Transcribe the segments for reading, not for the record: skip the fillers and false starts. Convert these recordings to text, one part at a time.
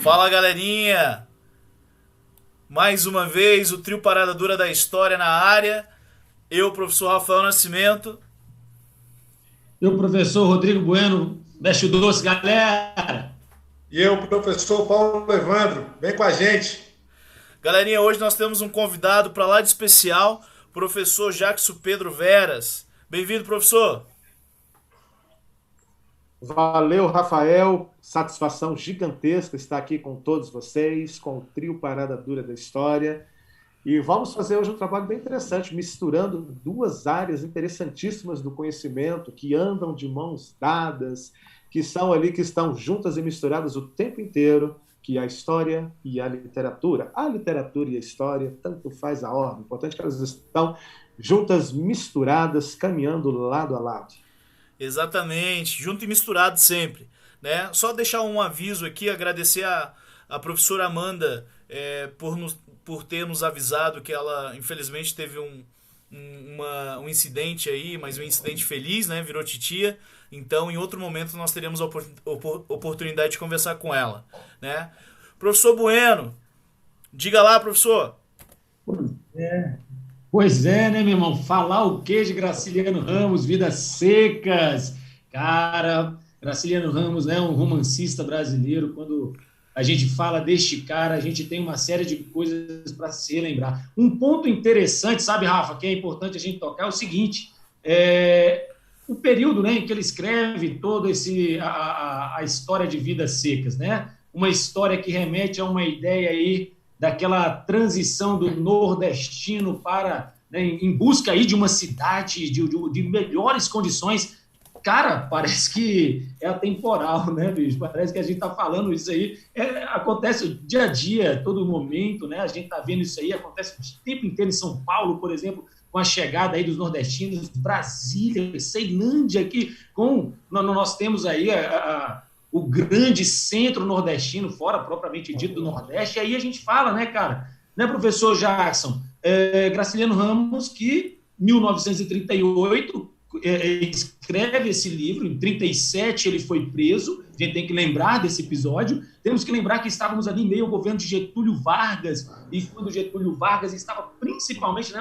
Fala, galerinha! Mais uma vez o trio Parada Dura da História na área. Eu, professor Rafael Nascimento. Eu, professor Rodrigo Bueno, Mestre Doce, galera! E eu, professor Paulo Evandro, vem com a gente. Galerinha, hoje nós temos um convidado para lá de especial, professor Jackson Pedro Veras. Bem-vindo, professor! Valeu, Rafael. Satisfação gigantesca estar aqui com todos vocês, com o trio Parada Dura da História. E vamos fazer hoje um trabalho bem interessante, misturando duas áreas interessantíssimas do conhecimento, que andam de mãos dadas, que são ali, que estão juntas e misturadas o tempo inteiro, que é a história e a literatura. A literatura e a história, tanto faz a ordem. O importante é que elas estão juntas, misturadas, caminhando lado a lado. Exatamente, junto e misturado sempre. Né? Só deixar um aviso aqui, agradecer a professora Amanda por ter nos avisado que ela, infelizmente, teve um incidente aí, mas um incidente feliz, né? Virou titia. Então, em outro momento, nós teremos a oportunidade de conversar com ela. Né? Professor Bueno, diga lá, professor. É. Pois é, né, meu irmão? Falar o quê de Graciliano Ramos, Vidas Secas? Cara, Graciliano Ramos é um romancista brasileiro. Quando a gente fala deste cara, a gente tem uma série de coisas para se lembrar. Um ponto interessante, sabe, Rafa, que é importante a gente tocar é o seguinte: o período, né, em que ele escreve toda a história de Vidas Secas, né? Uma história que remete a uma ideia aí daquela transição do nordestino para, né, em busca aí de uma cidade de melhores condições. Cara, parece que é atemporal, né, bicho? Parece que a gente está falando isso aí. Acontece dia a dia, todo momento, né? A gente está vendo isso aí, acontece o tempo inteiro em São Paulo, por exemplo, com a chegada aí dos nordestinos, Brasília, Ceilândia, aqui, nós temos aí o grande centro nordestino, fora propriamente dito do Nordeste, e aí a gente fala, né, cara, né, professor Jackson, Graciliano Ramos, que em 1938 escreve esse livro, em 37 ele foi preso, a gente tem que lembrar desse episódio, temos que lembrar que estávamos ali em meio ao governo de Getúlio Vargas, e quando Getúlio Vargas estava principalmente, né,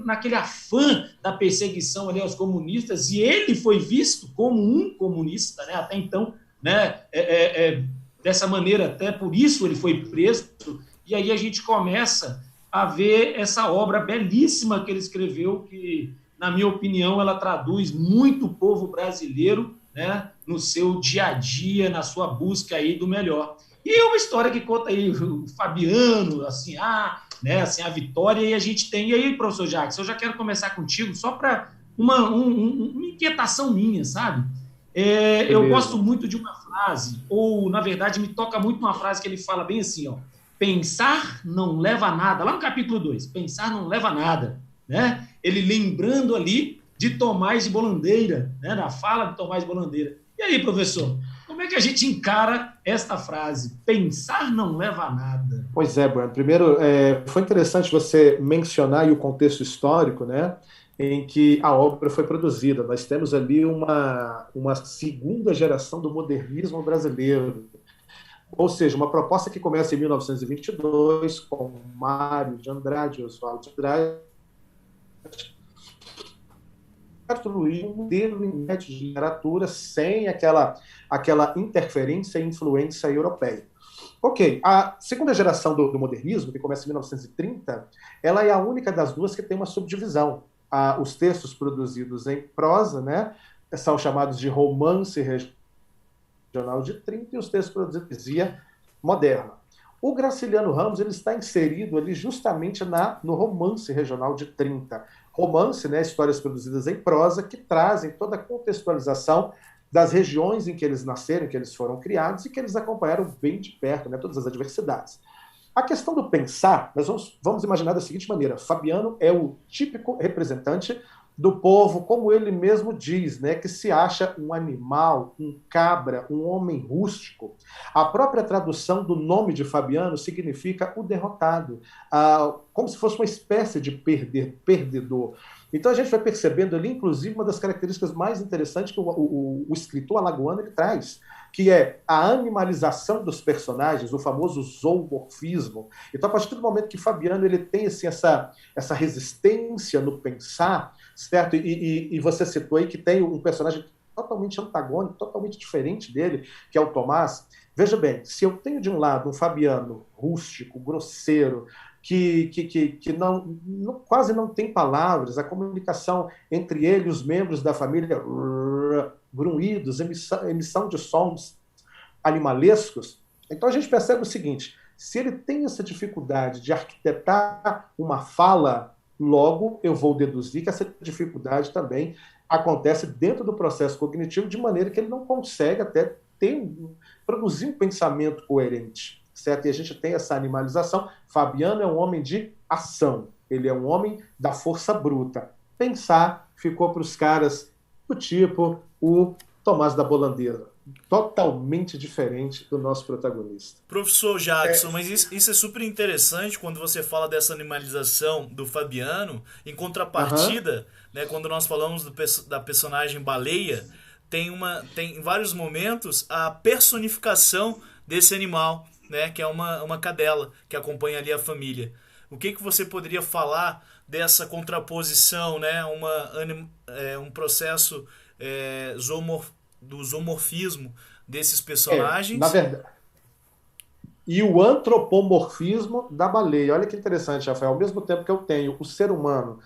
naquele afã da perseguição ali aos comunistas, e ele foi visto como um comunista, né, até então, né, dessa maneira, até por isso ele foi preso, e aí a gente começa a ver essa obra belíssima que ele escreveu, que, na minha opinião, ela traduz muito o povo brasileiro, né, no seu dia a dia, na sua busca aí do melhor. E é uma história que conta aí o Fabiano, assim, né, assim, a Vitória, e a gente tem... E aí, professor Jacques, eu já quero começar contigo só para uma inquietação minha, sabe? Eu gosto muito de uma frase, ou, na verdade, me toca muito uma frase que ele fala bem assim, ó, pensar não leva a nada, lá no capítulo 2, pensar não leva a nada, né? Ele lembrando ali de Tomás de Bolandeira, né, na fala de Tomás de Bolandeira. E aí, professor, como é que a gente encara esta frase? Pensar não leva a nada. Pois é, Bruno. Primeiro, foi interessante você mencionar aí o contexto histórico, né, em que a obra foi produzida. Nós temos ali uma segunda geração do modernismo brasileiro, ou seja, uma proposta que começa em 1922 com Mário de Andrade, Oswaldo de Andrade, construir um modelo inédito de literatura sem aquela interferência e influência europeia. Ok, a segunda geração do modernismo, que começa em 1930, ela é a única das duas que tem uma subdivisão. Os textos produzidos em prosa, né, são chamados de romance regional de 30 e os textos produzidos em poesia moderna. O Graciliano Ramos ele está inserido ali justamente no romance regional de 30. Romance, né, histórias produzidas em prosa que trazem toda a contextualização das regiões em que eles nasceram, em que eles foram criados e que eles acompanharam bem de perto, né, todas as adversidades. A questão do pensar, nós vamos imaginar da seguinte maneira: Fabiano é o típico representante do povo, como ele mesmo diz, né, que se acha um animal, um cabra, um homem rústico. A própria tradução do nome de Fabiano significa o derrotado, como se fosse uma espécie de perdedor. Então a gente vai percebendo ali, inclusive, uma das características mais interessantes que o escritor alagoano ele traz, que é a animalização dos personagens, o famoso zoomorfismo. Então, a partir do momento que Fabiano ele tem assim, essa resistência no pensar, certo? E você citou aí que tem um personagem totalmente antagônico, totalmente diferente dele, que é o Tomás. Veja bem, se eu tenho de um lado um Fabiano rústico, grosseiro, que quase não tem palavras, a comunicação entre ele e os membros da família, grunhidos, emissão de sons animalescos, então a gente percebe o seguinte, se ele tem essa dificuldade de arquitetar uma fala, logo eu vou deduzir que essa dificuldade também acontece dentro do processo cognitivo, de maneira que ele não consegue até produzir um pensamento coerente. Certo? E a gente tem essa animalização. Fabiano é um homem de ação, ele é um homem da força bruta. Pensar ficou para os caras do tipo o Tomás da Bolandeira, totalmente diferente do nosso protagonista. Professor Jackson, mas isso é super interessante quando você fala dessa animalização do Fabiano. Em contrapartida, né, quando nós falamos da personagem Baleia, tem em vários momentos a personificação desse animal, né, que é uma cadela que acompanha ali a família. O que você poderia falar dessa contraposição, né, um processo do zoomorfismo desses personagens? Na verdade. E o antropomorfismo da baleia. Olha que interessante, Rafael. Ao mesmo tempo que eu tenho o ser humano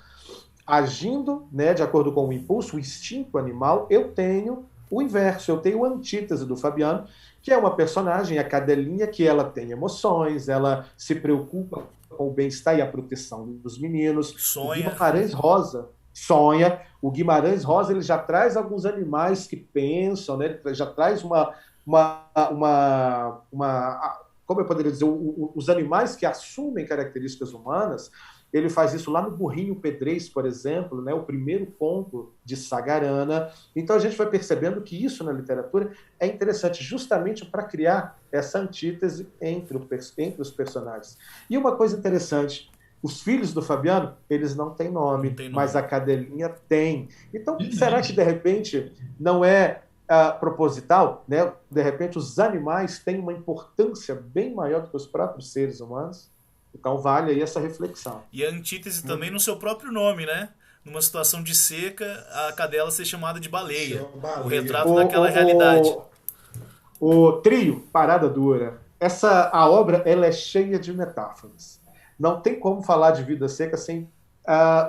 agindo, né, de acordo com o impulso, o instinto animal, eu tenho o inverso, eu tenho a antítese do Fabiano, que é uma personagem, a cadelinha, que ela tem emoções, ela se preocupa com o bem-estar e a proteção dos meninos. Sonha. O Guimarães Rosa sonha. O Guimarães Rosa ele já traz alguns animais que pensam, né? Ele já traz como eu poderia dizer, os animais que assumem características humanas. Ele faz isso lá no Burrinho Pedrez, por exemplo, né, o primeiro conto de Sagarana. Então a gente vai percebendo que isso na literatura é interessante justamente para criar essa antítese entre os personagens. E uma coisa interessante, os filhos do Fabiano, eles não têm nome, mas a cadelinha tem. Então, será que de repente não é proposital? Né? De repente os animais têm uma importância bem maior do que os próprios seres humanos? Então vale aí essa reflexão. E a antítese também no seu próprio nome, né? Numa situação de seca, a cadela ser chamada de baleia. O retrato daquela realidade. O trio, Parada Dura. A obra ela é cheia de metáforas. Não tem como falar de Vida Seca sem...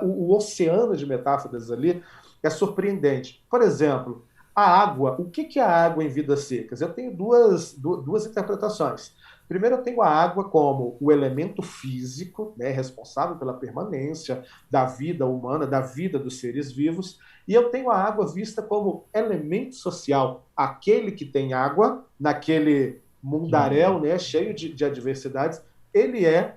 o oceano de metáforas ali é surpreendente. Por exemplo, a água. O que é a água em Vidas Secas? Eu tenho duas interpretações. Primeiro, eu tenho a água como o elemento físico, né, responsável pela permanência da vida humana, da vida dos seres vivos, e eu tenho a água vista como elemento social, aquele que tem água, naquele mundaréu, né, cheio de adversidades, ele é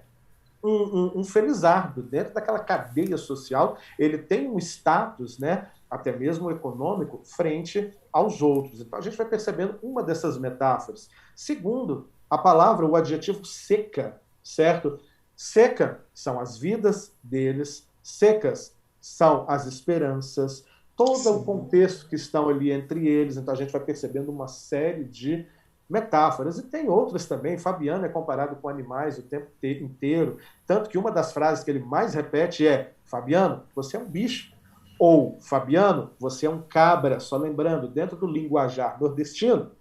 um felizardo, dentro daquela cadeia social, ele tem um status, né, até mesmo econômico, frente aos outros. Então a gente vai percebendo uma dessas metáforas. Segundo, a palavra, o adjetivo seca, certo? Seca são as vidas deles, secas são as esperanças, todo o contexto que estão ali entre eles. Então a gente vai percebendo uma série de metáforas. E tem outras também. Fabiano é comparado com animais o tempo inteiro, tanto que uma das frases que ele mais repete é: Fabiano, você é um bicho. Ou, Fabiano, você é um cabra. Só lembrando, dentro do linguajar nordestino,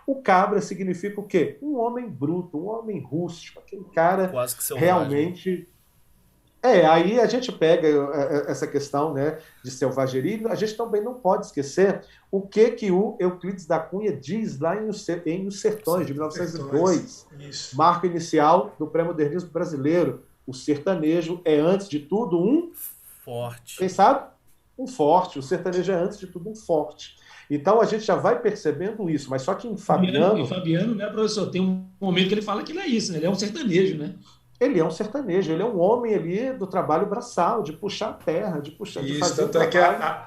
o cabra significa o quê? Um homem bruto, um homem rústico, aquele cara quase que realmente... Aí a gente pega essa questão, né, de selvageria, a gente também não pode esquecer o que o Euclides da Cunha diz lá em Os Sertões, de 1902, marco inicial do pré-modernismo brasileiro. O sertanejo é, antes de tudo, um... forte. Quem sabe? Um forte. O sertanejo é, antes de tudo, um forte. Então a gente já vai percebendo isso, mas só que em Fabiano... E Fabiano, né, professor, tem um momento que ele fala que não é isso, né? Ele é um sertanejo, né? ele é um sertanejo, ele é um homem ali do trabalho braçal, de puxar a terra, de Isso, fazer o tanto é que trabalho.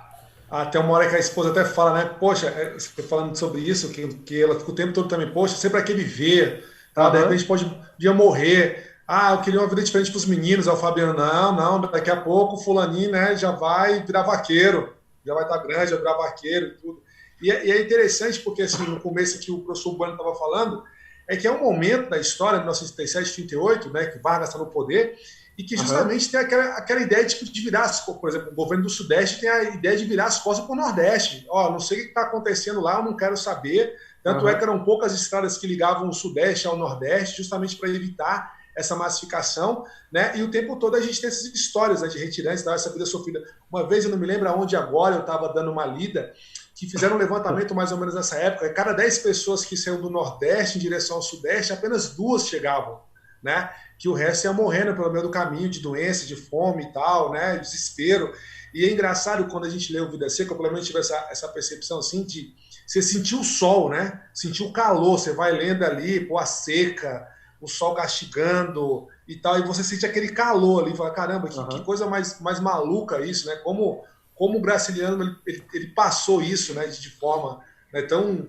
até uma hora que a esposa até fala, né? Poxa, você falando sobre isso, que ela fica o tempo todo também, poxa, sempre aquele ver, tal, de Aham, repente podia morrer. Ah, eu queria uma vida diferente para os meninos. Aí o Fabiano, não, não, daqui a pouco o fulaninho, né, já vai virar vaqueiro, já vai estar grande, vai virar vaqueiro e tudo. E é interessante porque, assim, no começo que o professor Bueno estava falando, é que é um momento da história, de 1937, 38, né, que Vargas está no poder, e que aham, justamente tem aquela ideia de virar as costas. Por exemplo, o governo do Sudeste tem a ideia de virar as costas para o Nordeste. Ó, não sei o que está acontecendo lá, eu não quero saber. Tanto é que aham. eram poucas estradas que ligavam o Sudeste ao Nordeste, justamente para evitar essa massificação, né? E o tempo todo a gente tem essas histórias, né, de retirantes, essa vida sofrida. Uma vez, eu não me lembro aonde agora, eu estava dando uma lida, que fizeram um levantamento mais ou menos nessa época, cada 10 pessoas que saíam do Nordeste em direção ao Sudeste, apenas 2 chegavam, né? Que o resto ia morrendo pelo meio do caminho, de doença, de fome e tal, né? Desespero. E é engraçado quando a gente lê o Vida Seca, eu pelo menos tive essa percepção assim de você sentir o sol, né? Sentir o calor, você vai lendo ali, pô, a seca, o sol castigando e tal, e você sente aquele calor ali, fala, caramba, que Aham. coisa mais maluca isso, né? Como o brasiliano ele passou isso, né? De forma, né, Tão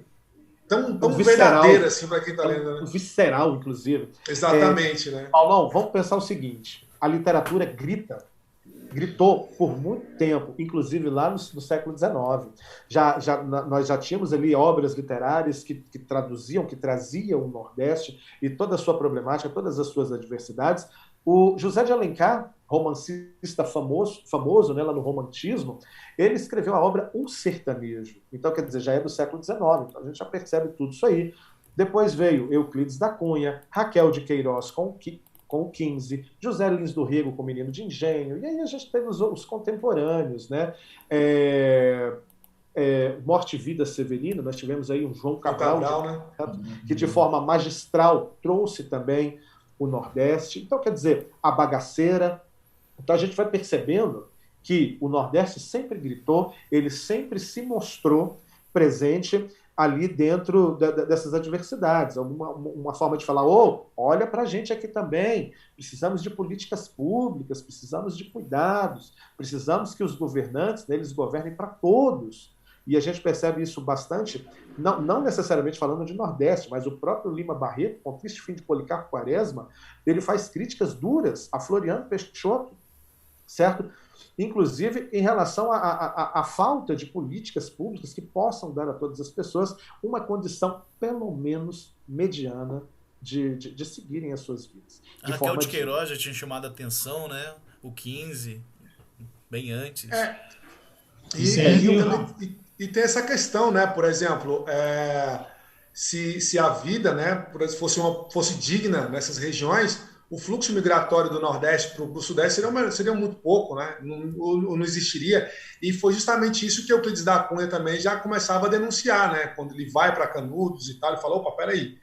tão verdadeira visceral, assim para quem está lendo, tão né? visceral, inclusive. Exatamente, né? Paulão, vamos pensar o seguinte: a literatura gritou por muito tempo, inclusive lá no século XIX. Nós já tínhamos ali obras literárias que traduziam, que traziam o Nordeste e toda a sua problemática, todas as suas adversidades. O José de Alencar, romancista famoso, né, lá no Romantismo, ele escreveu a obra O Sertanejo. Então, quer dizer, já é do século XIX, então a gente já percebe tudo isso aí. Depois veio Euclides da Cunha, Raquel de Queiroz com o 15, José Lins do Rego com o Menino de Engenho, e aí a gente teve os contemporâneos, né? Morte e Vida Severino, nós tivemos aí um João João Cabral, Cabral, né? que de forma magistral trouxe também o Nordeste. Então, quer dizer, a bagaceira. Então, a gente vai percebendo que o Nordeste sempre gritou, ele sempre se mostrou presente ali dentro dessas adversidades. Uma forma de falar, olha para a gente aqui também, precisamos de políticas públicas, precisamos de cuidados, precisamos que os governantes, né, eles governem para todos. E a gente percebe isso bastante, não necessariamente falando de Nordeste, mas o próprio Lima Barreto, com o Triste Fim de Policarpo Quaresma, ele faz críticas duras a Floriano Peixoto, certo? Inclusive em relação à falta de políticas públicas que possam dar a todas as pessoas uma condição, pelo menos, mediana de seguirem as suas vidas. A De Raquel forma de digna. Queiroz já tinha chamado a atenção, né? O 15, bem antes. É, Isso é, e tem essa questão, né? Por exemplo, se a vida, né, fosse digna nessas regiões, o fluxo migratório do Nordeste para o Sudeste seria muito pouco, né? Não existiria. E foi justamente isso que Euclides da Cunha também já começava a denunciar, né? Quando ele vai para Canudos e tal, ele falou: opa, peraí,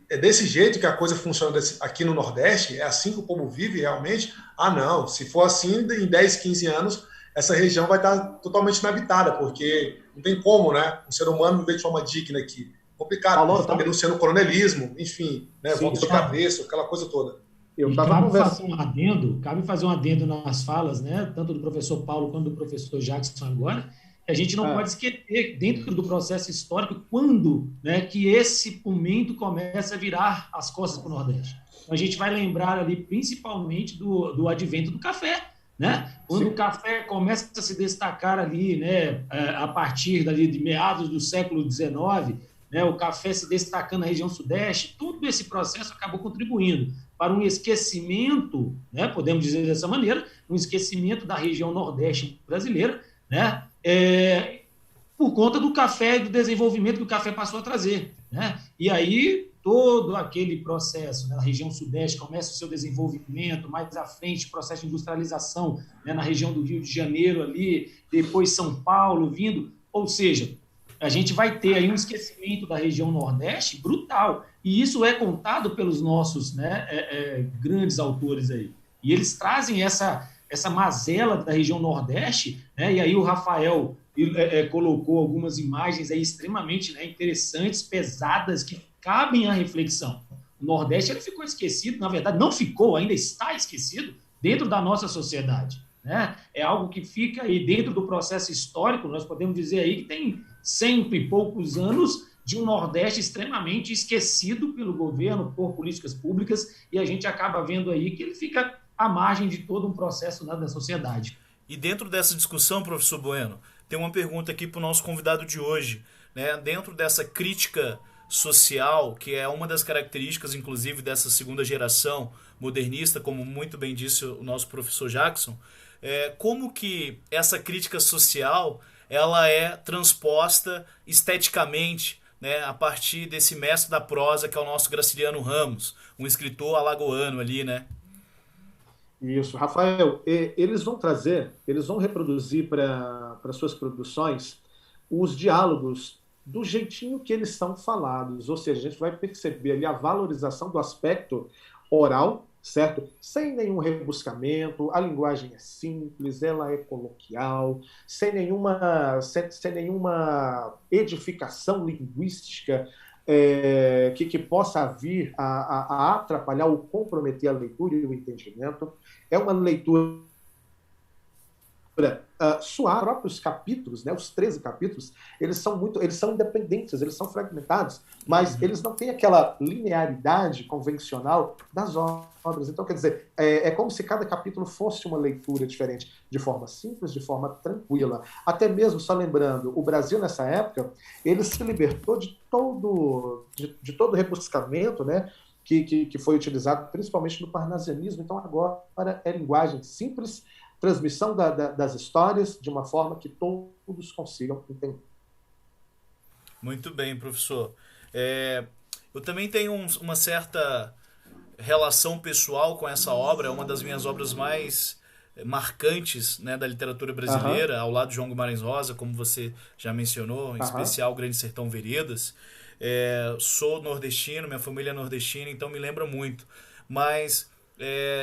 é desse jeito que a coisa funciona aqui no Nordeste? É assim que o povo vive realmente? Ah, não. Se for assim, em 10, 15 anos, essa região vai estar totalmente inabitada, porque não tem como, né? Um ser humano viver de forma digna aqui. Complicado. Paulo, Denunciando o coronelismo, enfim, né? sim, Voto de cabresto, aquela coisa toda. eu e estava conversando. cabe fazer um adendo nas falas, né, tanto do professor Paulo quanto do professor Jackson agora, que a gente não pode esquecer, dentro do processo histórico, quando, né, que esse momento começa a virar as costas para o Nordeste. Então, a gente vai lembrar ali, principalmente, do advento do café, né? Quando Sim. o café começa a se destacar ali, né, a partir dali de meados do século XIX, né, o café se destacando na região sudeste, todo esse processo acabou contribuindo para um esquecimento, né, podemos dizer dessa maneira, um esquecimento da região nordeste brasileira, né, por conta do café e do desenvolvimento que o café passou a trazer, né? E aí todo aquele processo, né, na região sudeste começa o seu desenvolvimento, mais à frente processo de industrialização, né, na região do Rio de Janeiro ali, depois São Paulo vindo, ou seja, a gente vai ter aí um esquecimento da região Nordeste brutal, e isso é contado pelos nossos, né, grandes autores aí, e eles trazem essa mazela da região Nordeste, né, e aí o Rafael colocou algumas imagens aí extremamente, né, interessantes, pesadas, que cabem à reflexão. O Nordeste ele ficou esquecido, na verdade, não ficou, ainda está esquecido dentro da nossa sociedade. Né? É algo que fica aí dentro do processo histórico, nós podemos dizer aí que tem 100 e poucos anos de um Nordeste extremamente esquecido pelo governo, por políticas públicas, e a gente acaba vendo aí que ele fica à margem de todo um processo, né, da sociedade. E dentro dessa discussão, professor Bueno, tem uma pergunta aqui para o nosso convidado de hoje. Né? Dentro dessa crítica social, que é uma das características, inclusive, dessa segunda geração modernista, como muito bem disse o nosso professor Jackson, como que essa crítica social ela é transposta esteticamente, né, a partir desse mestre da prosa que é o nosso Graciliano Ramos, um escritor alagoano ali, né? Isso, Rafael, eles vão reproduzir para suas produções os diálogos do jeitinho que eles são falados, ou seja, a gente vai perceber ali a valorização do aspecto oral, certo? Sem nenhum rebuscamento, a linguagem é simples, ela é coloquial, sem nenhuma edificação linguística que possa vir a atrapalhar ou comprometer a leitura e o entendimento. É uma leitura suave. Os próprios capítulos, né, os 13 capítulos, eles são independentes, eles são fragmentados, mas eles não têm aquela linearidade convencional das obras. Então, quer dizer, é como se cada capítulo fosse uma leitura diferente, de forma simples, de forma tranquila. Até mesmo, só lembrando, o Brasil, nessa época, ele se libertou de todo rebuscamento, né, que foi utilizado principalmente no parnasianismo. Então, agora é linguagem simples, transmissão das histórias de uma forma que todos consigam entender. Muito bem, professor. Eu também tenho uma certa relação pessoal com essa obra, é uma das minhas obras mais marcantes, né, da literatura brasileira, ao lado de João Guimarães Rosa, como você já mencionou, em especial Grande Sertão Veredas. Sou nordestino, minha família é nordestina, então me lembra muito. Mas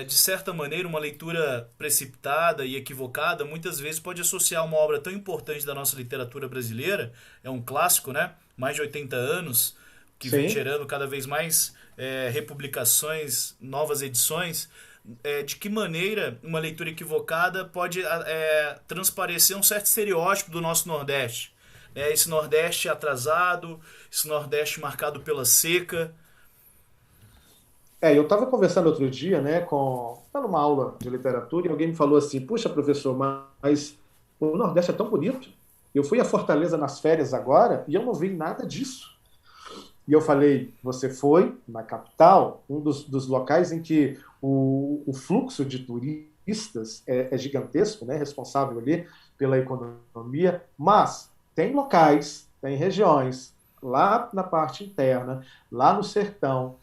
de certa maneira, uma leitura precipitada e equivocada muitas vezes pode associar uma obra tão importante da nossa literatura brasileira, é um clássico, né? Mais de 80 anos, que vem gerando cada vez mais republicações, novas edições. De que maneira uma leitura equivocada pode transparecer um certo estereótipo do nosso Nordeste? Esse Nordeste atrasado, esse Nordeste marcado pela seca. Eu estava conversando outro dia, né, numa aula de literatura, e alguém me falou assim: puxa, professor, mas o Nordeste é tão bonito. Eu fui a Fortaleza nas férias agora e eu não vi nada disso. E eu falei: você foi na capital, um dos locais em que o fluxo de turistas é gigantesco, né, responsável ali pela economia, mas tem locais, tem regiões, lá na parte interna, lá no sertão,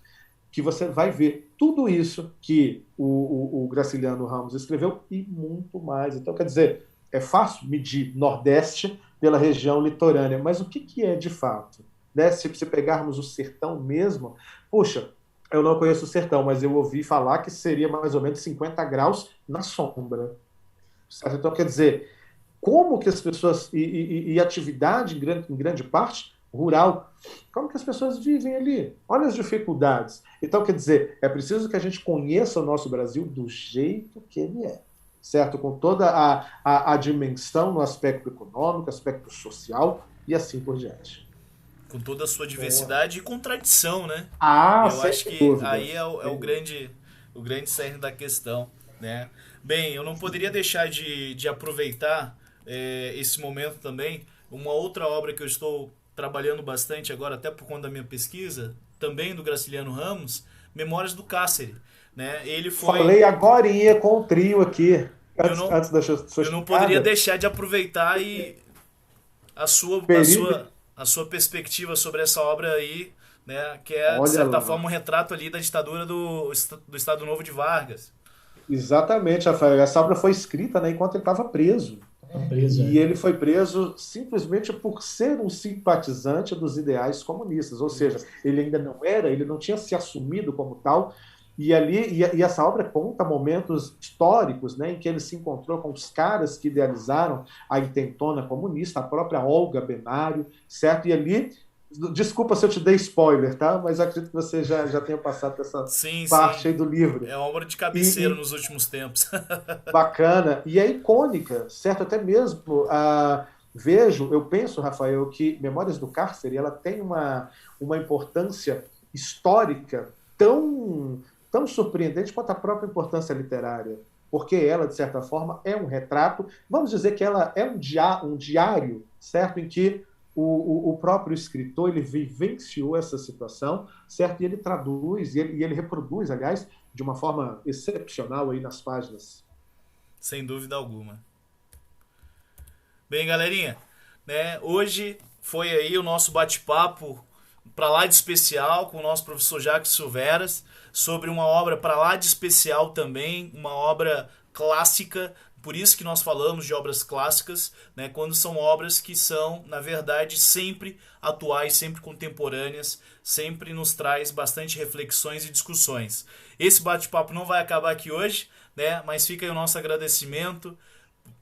que você vai ver tudo isso que o Graciliano Ramos escreveu e muito mais. Então, quer dizer, é fácil medir Nordeste pela região litorânea, mas o que é de fato? Né? Se pegarmos o sertão mesmo, puxa, eu não conheço o sertão, mas eu ouvi falar que seria mais ou menos 50 graus na sombra. Certo? Então, quer dizer, como que as pessoas, e atividade em grande parte, rural, como que as pessoas vivem ali? Olha as dificuldades. Então, quer dizer, é preciso que a gente conheça o nosso Brasil do jeito que ele é, certo? Com toda a dimensão no aspecto econômico, aspecto social e assim por diante. Com toda a sua diversidade e contradição, né? Eu acho que dúvida, aí é o grande cerne da questão, né? Bem, eu não poderia deixar de aproveitar esse momento também. Uma outra obra que eu estou trabalhando bastante agora, até por conta da minha pesquisa, também do Graciliano Ramos, Memórias do Cárcere. Né? Ele foi... Falei agorinha com o trio aqui, antes da sua eu não poderia deixar de aproveitar a sua perspectiva sobre essa obra aí, né? Que é, de certa forma, um retrato ali da ditadura do Estado Novo de Vargas. Exatamente, Rafael. Essa obra foi escrita, né, enquanto ele estava preso. E ele foi preso simplesmente por ser um simpatizante dos ideais comunistas, ou seja, ele não tinha se assumido como tal, e essa obra conta momentos históricos, né, em que ele se encontrou com os caras que idealizaram a intentona comunista, a própria Olga Benário, certo? E ali Desculpa se eu te dei spoiler, tá? Mas acredito que você já tenha passado dessa Sim, parte sim. aí do livro. É obra de E, cabeceira e nos últimos tempos. bacana. E é icônica, certo? Até mesmo eu penso, Rafael, que Memórias do Cárcere ela tem uma importância histórica tão surpreendente quanto a própria importância literária. Porque ela, de certa forma, é um retrato, vamos dizer que ela é um diário, certo? Em que o próprio escritor ele vivenciou essa situação, certo? E ele traduz, e ele reproduz, aliás, de uma forma excepcional aí nas páginas. Sem dúvida alguma. Bem, galerinha, né, hoje foi aí o nosso bate-papo para lá de especial com o nosso professor Jacques Silveras sobre uma obra para lá de especial também, uma obra clássica. Por isso que nós falamos de obras clássicas, né, quando são obras que são, na verdade, sempre atuais, sempre contemporâneas, sempre nos traz bastante reflexões e discussões. Esse bate-papo não vai acabar aqui hoje, né, mas fica aí o nosso agradecimento,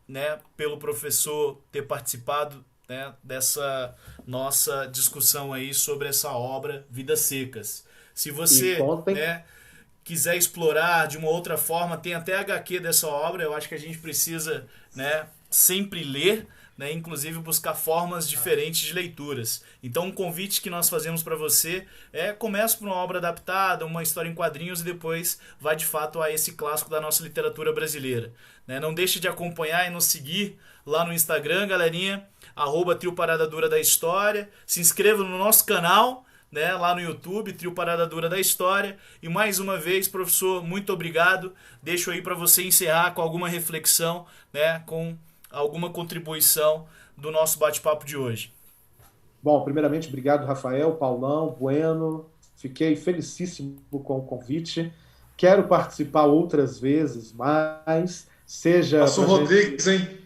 né, pelo professor ter participado, né, dessa nossa discussão aí sobre essa obra Vidas Secas. Se E você, contem, né, quiser explorar de uma outra forma, tem até HQ dessa obra, eu acho que a gente precisa, né, sempre ler, né, inclusive buscar formas diferentes de leituras. Então um convite que nós fazemos para você é comece por uma obra adaptada, uma história em quadrinhos e depois vá de fato a esse clássico da nossa literatura brasileira. Né? Não deixe de acompanhar e nos seguir lá no Instagram, galerinha, @Trio Parada Dura da História. Se inscreva no nosso canal, né, lá no YouTube, Trio Parada Dura da História. E mais uma vez, professor, muito obrigado. Deixo aí para você encerrar com alguma reflexão, né, com alguma contribuição do nosso bate-papo de hoje. bom, primeiramente, obrigado, Rafael, Paulão, Bueno. Fiquei felicíssimo com o convite. Quero participar outras vezes, mas seja Passou para o gente. Rodrigues, hein?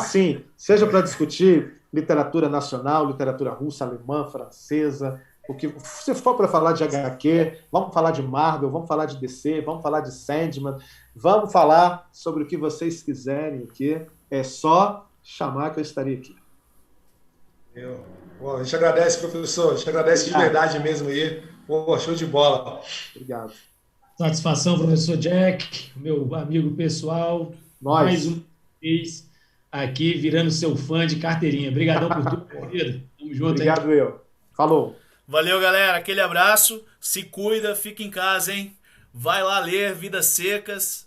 Sim, seja para discutir literatura nacional, literatura russa, alemã, francesa, o que se for para falar de HQ, vamos falar de Marvel, vamos falar de DC, vamos falar de Sandman, vamos falar sobre o que vocês quiserem aqui. É só chamar que eu estaria aqui. Bom, a gente agradece, professor. A gente agradece de Obrigado. verdade mesmo aí. Pô, show de bola. Obrigado. Satisfação, professor Jack, meu amigo pessoal, mais Nós. uma vez aqui virando seu fã de carteirinha. Obrigadão por tudo, querido. Tamo junto, hein? Obrigado, eu. Falou. Valeu, galera. Aquele abraço. Se cuida, fica em casa, hein? Vai lá ler Vidas Secas.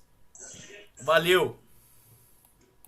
Valeu.